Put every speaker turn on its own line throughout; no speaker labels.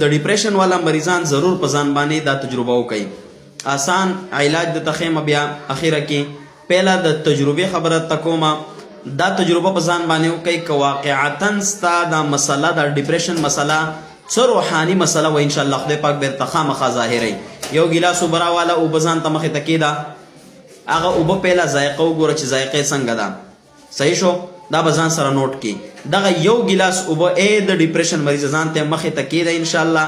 د ډیپریشن والا مریضان ضرور په ځان باندې دا تجربه وکړي. آسان علاج د تخیمه بیا اخیره کې پهلا د تجربه خبره تکوما دا تجربه په ځان باندې وکړي که واقعتا ستا دا مسله د ډیپریشن مسله څه روحاني مسله و ان شاء الله خدای پاک بیرته خامخا ظاهروي. یو ګیلاس اوبه راواله اوبه ځان ته مخې ته کېده هغه اوبه پهلا ذایقه وګوره چې ذایقه څنګه ده. صحیح شو؟ دا به ځان سره نوٹ کړي. دغه یو ګیلاس اوبه د ډیپریشن مریض ځان ته مخې ته کېده ان شاء الله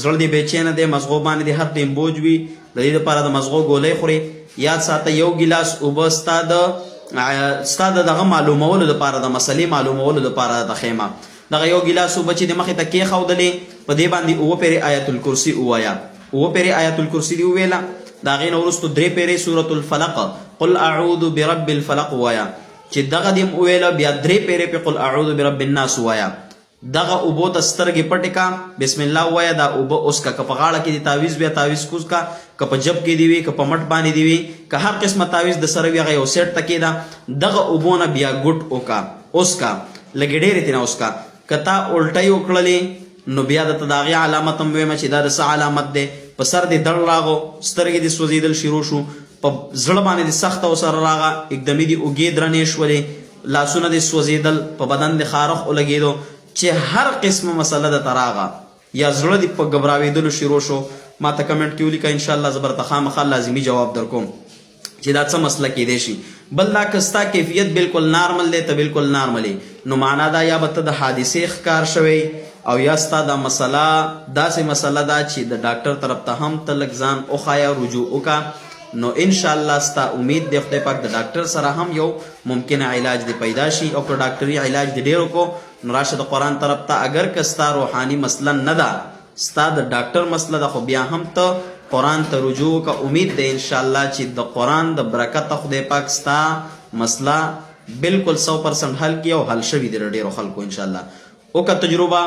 زړه دې بېچینه دی مزغو باندې دې هر ټیم بوج وي د دې لپاره د مزغو ګولۍ خوري. یاد ساته یو ګیلاس اوبه ستا د دغه معلومولو لپاره د مسلې معلومولو لپاره د خیمه دغه یو ګیلاس اوبه چې د مخې ته کېښودلې په دې باندې اووه پیرې آیت الکرسي ووایه. اووه پیرې آیت الکرسي دې وویله د هغې نه وروستو درې پیرې سورة الفلق قل اعوذ برب الفلق ووایه چې دغه دې وویله بیا درې پیرې پې قل اعوذ برب الناس ووایه. دغه اوبو ته سترګې پټې کا بسم الله ووایه دا اوبه اوس کا که په غاړه کې دې تعویز بیا تعویز کوز کا که په جب کې دې وي که په مټ باندې دې وي که هر قسمه تعویز د سره وي هغه یو سیټ ته کېده دغه اوبو نه بیا ګوټ وکا اوس کا لږې ډېرې ترې نه اوس کا که تا الټۍ وکړلې نو بیا درته د هغې علامت هم ویمه چې دا د څه علامت دی په سر دې دړ راغو سترګې دې سوځېدل شروع شو په زړه باندې دې سخته ورسره راغه اکدمي دې اوږې درنې شولې لاسونه دې سوځېدل په بدن دې خارښ ولګېدو چې هر قسمه مسله درته راغه یا زړه دې په ګبراوېدلو شروع شو ما ته کمنټ کې ولیکه انشاءالله زه به درته خامخا لازمي جواب در کوم چې دا څه مسله کېدی شي. بل دا که ستا کیفیت بالکل نارمل دی ته بالکل نارمل نو معنا دا یا به ته د حادثې ښکار شوی او یا ستا دا مسله داسې مسله ده چې د ډاکټر طرف ته هم ته لږ ځان وښایه رجوع وکړه نو انشاءالله ستا امید دی خدای پاک د ډاکټر سره هم یو ممکنه علاج دی پیدا شي او که ډاکټري علاج دی ډېر وکړو نو راشه د قرآن طرف ته اگر که ستا روحاني مسله نه ده ستا د ډاکټر مسله ده خو بیا هم ته قرآن ته رجوع وکړه امید دی انشاءالله چې د قرآن د برکته خدای پاک ستا مسله بالکل 100% حل کړي او حل شوي دی د ډېرو خلکو انشاءالله. وکړه تجربه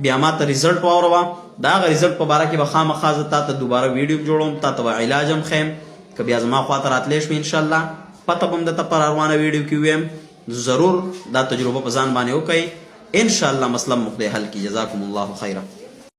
بیا ما ته ریزلټ واوروه د هغه ریزلټ په باره کې به خامخا زه تا ته دوباره ویډیو جوړوم تا ته به علاج هم ښیم که بیا زما خوا ته راتلی شوې انشاءالله پته به هم درته پر روانه ویډیو کې ویم ضرور دا تجربه په ځان باندې وکړئ انشاءالله مسله مو خدای حل کړي. جزاکم الله خیره.